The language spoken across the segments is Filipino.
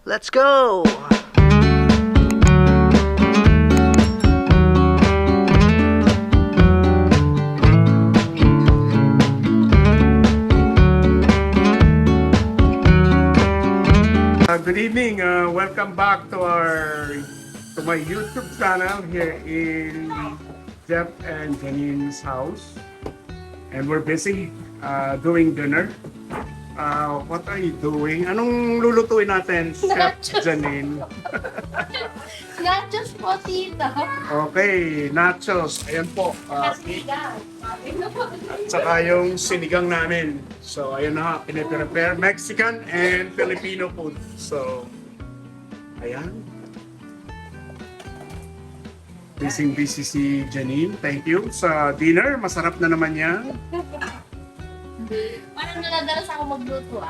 Let's go! Good evening. Welcome back to my YouTube channel here in Jeff and Janine's house, and we're busy doing dinner. What are you doing? Anong lulutuin natin, Chef Janine? Nachos po, tita. Okay, nachos. Ayan po. Sinigang. At saka yung sinigang namin. So, ayun na, piniprepare Mexican and Filipino food. So, ayan. Busy si Janine. Thank you sa dinner. Masarap na naman yan. Parang naladalas ako magluto ah.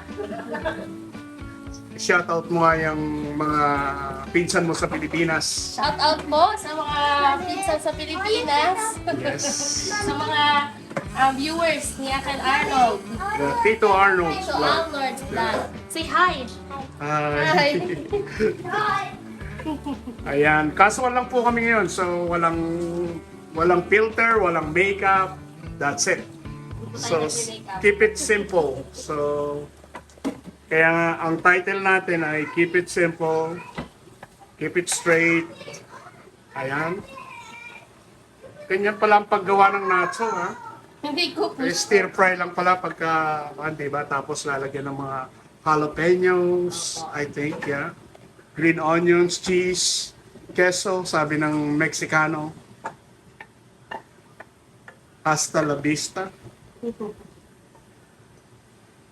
Shoutout mo nga yung mga pinsan mo sa Pilipinas. Shout out po sa mga pinsan sa Pilipinas. Yes. Sa mga viewers ni Uncle Arnold. The Tito Arnold. Tito Arnold's vlog. Say hi. Hi. Ayan, casual lang po kami ngayon. So walang filter, walang makeup. That's it. So keep it simple. So kaya nga ang title natin ay Keep It Simple, Keep It Straight. Ayan. Ganyan pala ang paggawa ng nacho, ha? Hindi ko po. Stir fry lang pala pagka, diba? Tapos lalagyan ng mga jalapenos, I think, yeah. Green onions, cheese, queso, sabi ng Mexicano. Hasta la vista.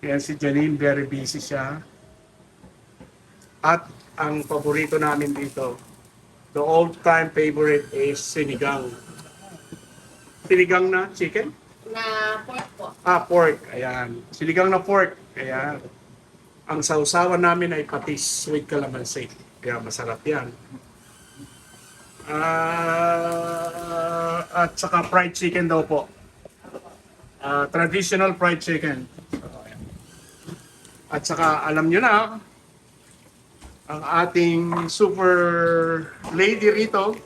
Yan si Janine, very busy siya. At ang paborito namin dito, the all-time favorite is sinigang. Sinigang na chicken? Na pork po. Pork. Ayan. Sinigang na pork. Ayan. Ang sausawan namin ay patis with calamansi. Kaya masarap yan. At saka fried chicken daw po. Traditional fried chicken. At saka alam nyo na, ang ating super lady rito,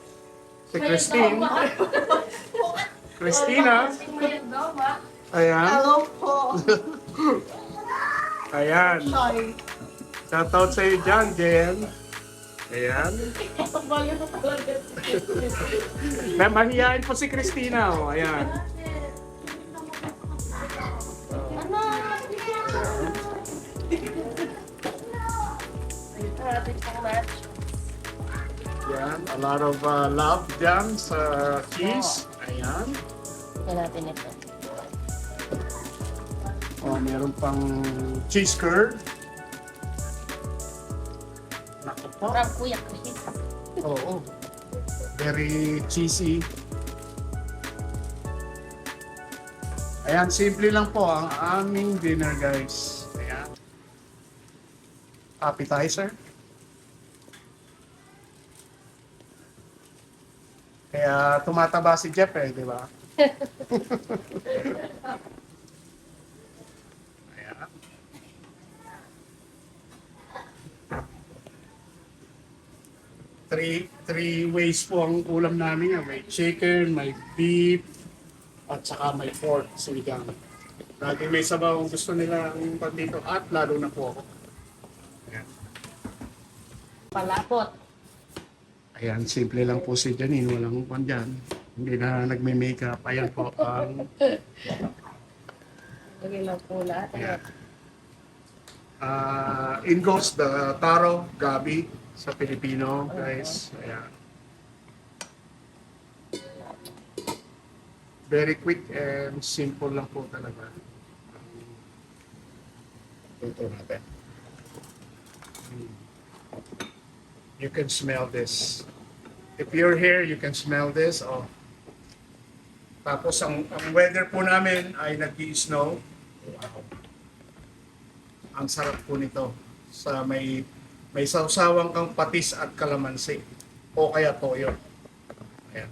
si Christine. Christina. Ayan. Hello po. Ayan. Shoutout sa iyo dyan, Jen. Ayan. Mahihain po si Christina. Oh. Ayan. Ayan. A lot of love dyan sa cheese. Ayan. Tignan natin ito. Oh, meron pang cheese curd. Naku po. Parang kuya. Oo. Very cheesy. Ayan, simple lang po ang aming dinner, guys. Ayan. Appetizer. Kaya tumataba si Jeff eh, di ba? Ayan. Three ways po ang ulam namin. May chicken, may beef, at saka may pork, sinigang. Lagi may sabaw kung gusto nila ang dito at lalo na po ako. Ayan. Palapot. Ayan, simple lang po si Janine, walang kwan dyan. Hindi na nagme-makeup. Ayan po ang... Lagay lang po lahat. Ayan. In goes the taro, gabi sa Pilipino, guys. Ayan. Very quick and simple lang po talaga. Ito natin. You can smell this. If you're here, you can smell this. Oh. Tapos ang weather po namin ay nag-i-snow. Wow. Ang sarap po nito. Sa may sawsawang kang patis at kalamansi. O kaya toyo. Ayan.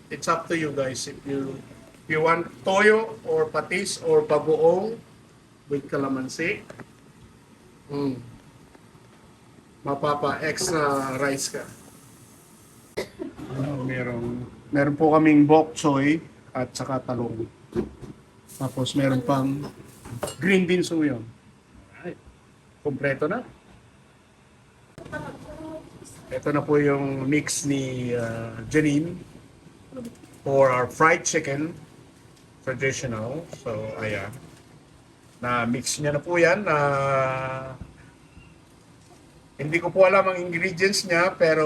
It's up to you guys. If you want toyo or patis or bagoong with calamansi. mapapa extra rice ka. Meron po kaming bok choy at saka talong. Tapos meron pang green beans po yun. Alright. Kompleto na. Ito na po yung mix ni Janine for our fried chicken traditional. So, ayan. Na-mix niya na po yan. Hindi ko po alam ang ingredients niya, pero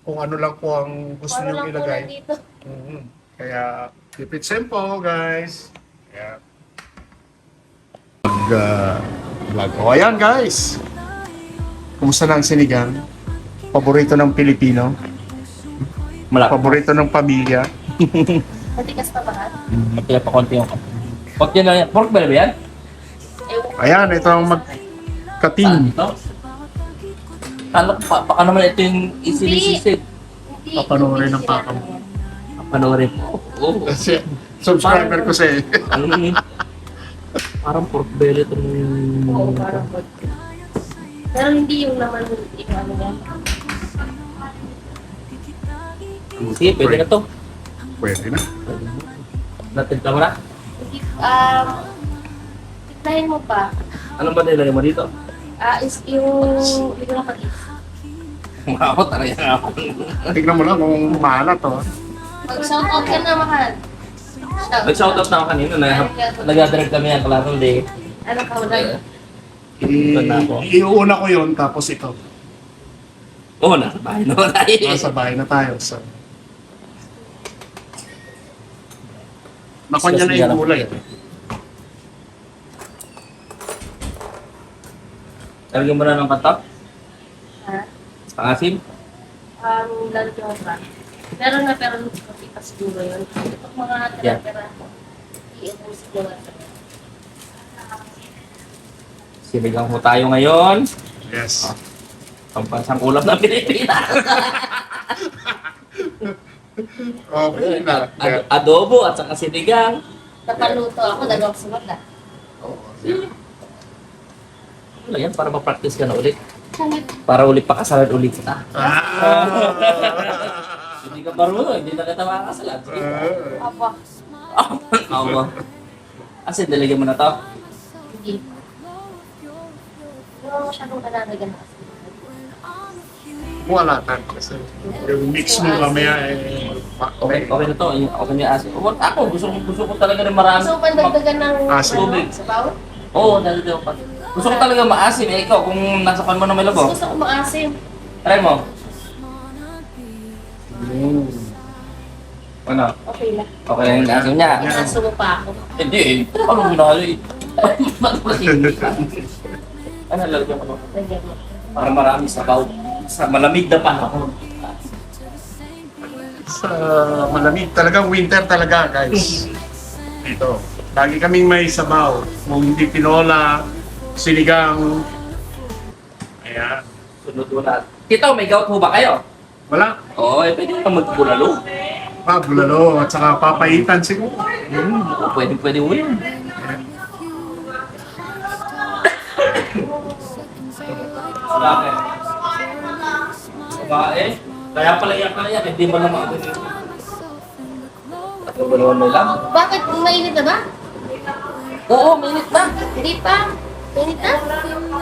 kung ano lang po ang gusto niyo ilagay. Mhm. Kaya, keep it simple, guys. Kaya, vlog. O, ayan, guys. Kumusta na ang sinigang? Paborito ng Pilipino? Malaki. Paborito ng pamilya? Matikas pa ba? Matila pa konti yung konti na yan. Pork belly ba yan? Ayan, ito ang magkating. Ito? Kala ko pa, baka naman ito yung isinisisig. Papanoorin ng papa mo. Panoorin po. Oo. Kasi, subscriber ko siya eh. Parang pork belly itong... Oo, parang good. Pero hindi yung naman yung ano yan. Sige, pwede na to. Pwede na. Natimpla mo na. Hindi, tiplahin mo pa. Anong ba nilagay mo dito? Is yung, hindi ko nakakit. Ako talaga ako. Tignan mo lang kung maalat to. Mag-shoutout ka na, mahal. Nag-shoutout na ako kanina na nag-drive kami ang Clarong Day. Ano ka wala? Iuuna ko yun, tapos ito. Oo, nasa bahay naman tayo. Nasa bahay na tayo. So. Nakuha niya na yung gulay. Talagyan mo na ng patok? Ha? Pangasim? Lalagyan pa. Meron na pero hindi pa siguro yun. Ito mga Yeah. tira-tira. I-ubus ko na. Sinigang po tayo ngayon. Yes. Pampansang ulam ng Pilipinas. Okay na. Adobo at saka sinigang. Napaluto ako, dalawang sunod na. Ano yan? Para ma-practice ka na ulit. Para ulit pakasalan ulit kita. Hindi ka marunong, hindi na kita makakasalan. Apa? Oo. Kasi dalagyan mo na to. Hindi. Hindi mo masyadong kalalagan na. Wala tan. Kasi yung mix mo mamaya eh. Okay na to. Okay na yung asin. Ako, gusto ko talaga rin marami. Gusto mo pa dagdagan ng Asin. Tubig. sabaw? Oo, dalaga pa. Gusto ko talaga maasim. Eh, ikaw, kung nasa pan mo na may labo. Gusto ko maasim. Try mo. Ano? Okay lang. Okay lang yung asim niya. Inaso mo pa ako. Hindi eh. Anong ginalo eh? Ano, lalagyan ko no? Lagyan mo. Para marami sabaw. Sa malamig na panahon. Sa malamig. Talagang winter talaga, guys. Dito. Lagi kaming may sabaw. Kung hindi tinola, sinigang. Ayan. Sunod wala. Tito, may gout ho ba kayo? Wala. Oo, eh, pwede ka magbulalo. Bulalo at saka papaitan siguro. Pwede mo yun. Bakit? Babae? Kaya pala yan. Hindi mo na makabili. At bulawan mo lang? Bakit? Mainit na ba? Oo, minute na. Hindi pa. Mainit na?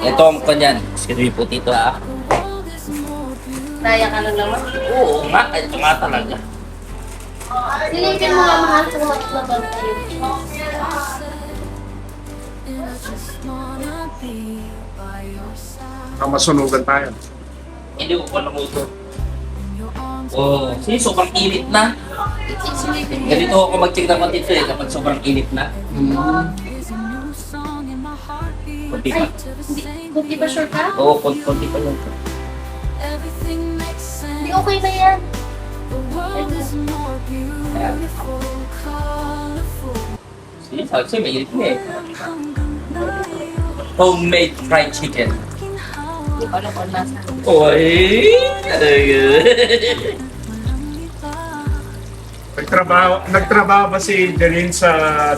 Ito ang kanyan. Excuse me po, tito ah. Naya ka lang naman. Oo nga, ito nga talaga. Silipin mo nga mahal kung matlaban tayo. Masunugan tayo. Hindi ko pa namuto. Oo, kasi sobrang init na. Silipin mo. Ganito ako mag-check ng konti eh, kapag sobrang init na. Konti pa. Ay, hindi ba sure ka? Oo, konti pa lang. Hindi okay na yan. Ayan. See, sabi sa'yo, may init na eh. Homemade fried chicken. Hindi ko alam kung nasa. Oy! Talaga. Nagtrabaho ba si Janine sa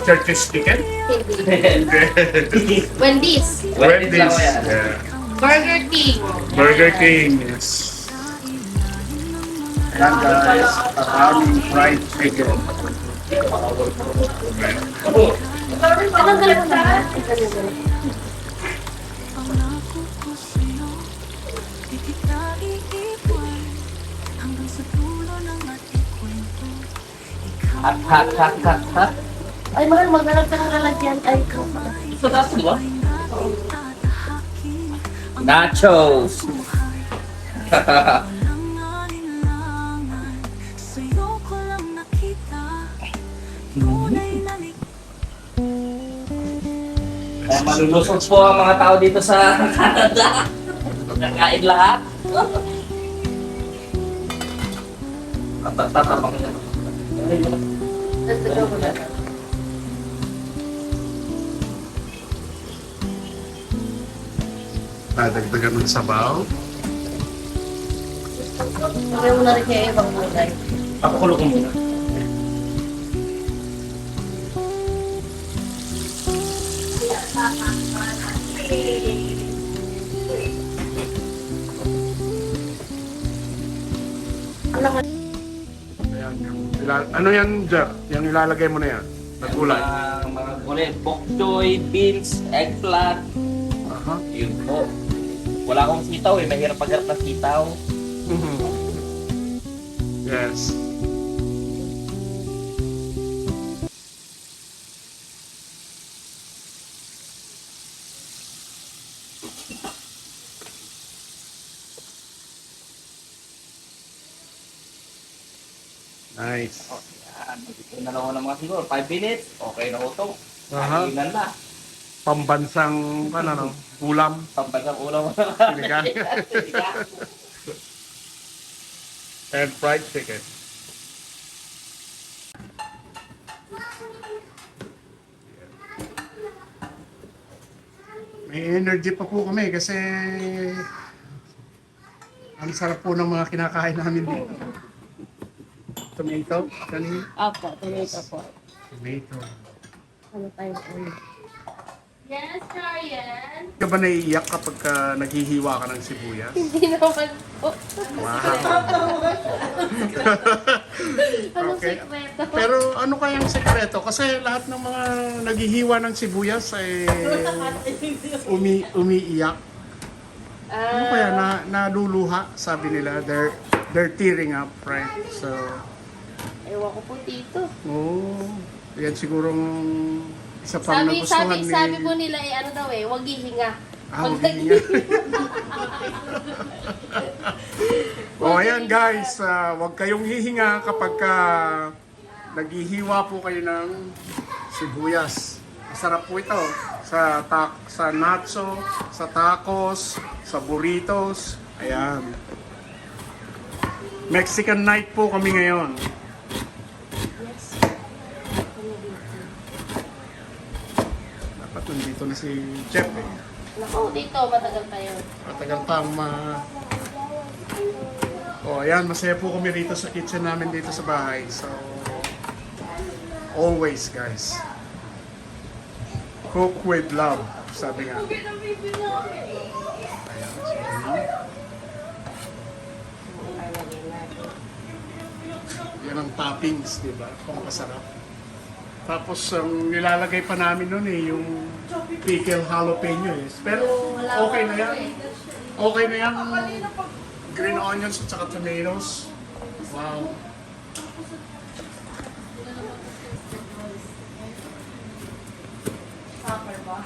Church's Chicken? Hindi. Wendy's. Wendy's lang yan. Yeah. Burger King. Burger King. Yes. Ayan guys, aming fried chicken. Anong galing na? Hot, hot, hot, hot, hot. Ay, mahal, maghanap ka ng lalagyan. Ay, Gusto taas, di ba? Nachos. Kaya malulusog po ang mga tao dito sa Canada. Nakain lahat. Tatabang na. nagtagaw ko na. Dagdagan ng sabaw. Sabi mo na rin kaya ibang gulay. Papakulo ko muna. Alam mo, Ayan, ano yan, Jack? Yung ilalagay mo na yan? Na gulay? Mga gulay. Bok choy, beans, eggplant. Aha. Yun po. Wala akong sitaw eh. Mahirap pagharap ng sitaw. Yes. Nice. Yan. Ito na lang ako ng mga siguro. 5 minutes. Okay na ko to. Aha. Kainan na. Pambansang, ano, ulam. Pampagang ulam mo na lang. Sinigang. And fried chicken. May energy pa po kami kasi ang sarap po ng mga kinakain namin dito. Tomato? Kanina? Apo, tomato po. Tomato. Ano tayo ulit? Yes, Ryan. Ka ba naiiyak kapag naghihiwa ka ng sibuyas? Hindi naman po. Anong Okay. sekreto? Pero ano kayang sekreto? Kasi lahat ng mga naghihiwa ng sibuyas ay umiiyak. Ano kaya naluluha, sabi nila. They're tearing up, right? So, Ewan ko po dito. yan sigurong isa pang nagustuhan ni... Sabi po nila ano daw huwag hihinga. Huwag hihinga. Ayan guys, huwag kayong hihinga kapag naghihiwa po kayo ng sibuyas. Masarap po ito sa nacho, sa tacos, sa burritos. Ayan. Mexican night po kami ngayon. Dapat nandito na si Jeff eh. Naku, dito matagal pa yun. Matagal pang ayan, masaya po kami rito sa kitchen namin dito sa bahay. So, always guys. Cook with love, sabi nga. Ayan, yan ang toppings, di ba? Pangkasarap. Tapos, ang nilalagay pa namin nun yung pickle jalapeno eh. Pero, okay na yan. Okay na yan. Green onions at saka tomatoes. Wow. Supper ba?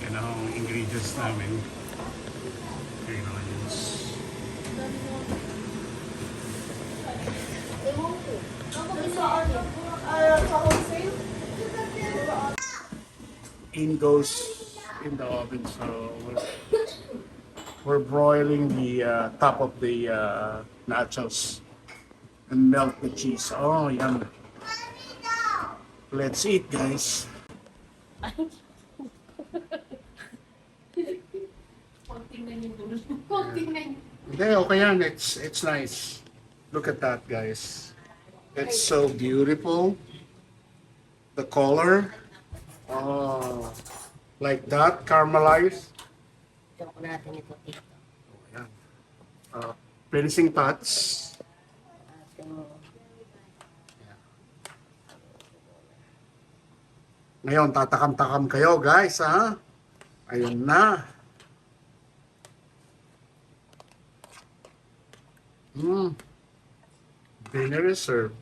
Yan ang ingredients namin. Green onions. In goes in the oven. So we're broiling the top of the nachos and melt the cheese. Oh, yum. Let's eat, guys. Konting na yung dulo. Konting na yung... Hindi, okay yan. It's nice. Look at that, guys. It's so beautiful. The color. Oh, like that, caramelized. Ito ko natin ito dito. Ayan. Finishing touch. Ating... Ngayon, tatakam-takam kayo, guys, ha? Ayun na. Dinner is served.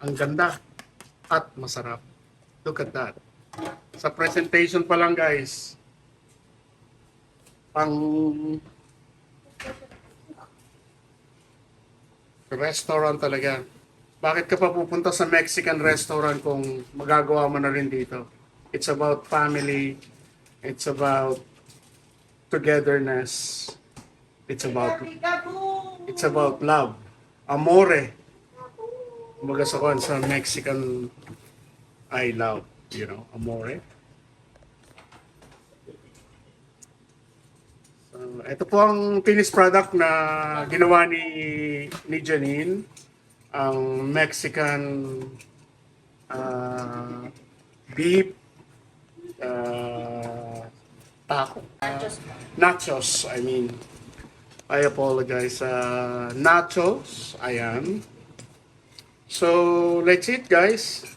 Ang ganda at masarap. Look at that. Sa presentation pa lang, guys. Pang restaurant talaga. Bakit ka pa pupunta sa Mexican restaurant kung magagawa mo na rin dito? It's about family. It's about togetherness. It's about love. Amore. Kumbaga sa Mexican, I love, you know, amore. So, ito po ang finished product na ginawa ni Janine. Ang Mexican beef taco. Nachos, I mean. I apologize. Nachos, ayan. So, let's eat, guys.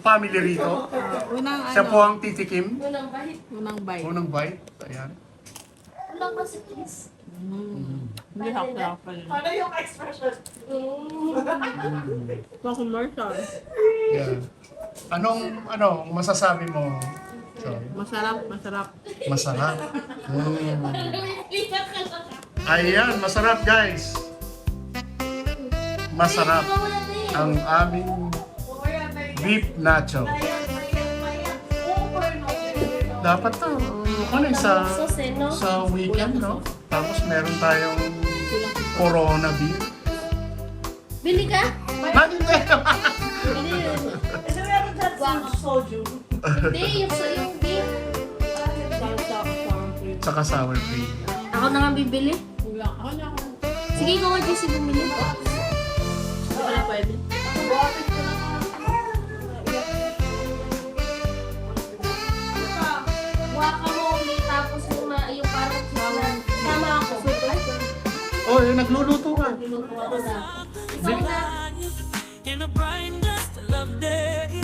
Family rito. Unang Siya po ang titikim. Unang bahit. unang bite. Unang bite. Ayan. Unang masikis. Hindi hapla pa rin. Ano yung expression? Pa-commercial. Yeah. Anong masasabi mo? Sorry. Masarap, masarap. Masarap. Ayan, masarap, guys. Masarap ang aming beef nacho. Dapat to, ano sa weekend, no? Tapos meron tayong Corona beef. Bili ka? Bakit tayo? Kasi meron dyan sa soju. Hindi, yung beef. Saka sour cream. Ako na nga bibili. Wala. Ako na ako. Sige, ikaw nga Jesse bumili. Hindi pala pwede. Guacamole, tapos yung parang tama ako. Oh, nagluluto ka. Niluto ako na. Isang na. In a bright dust of day.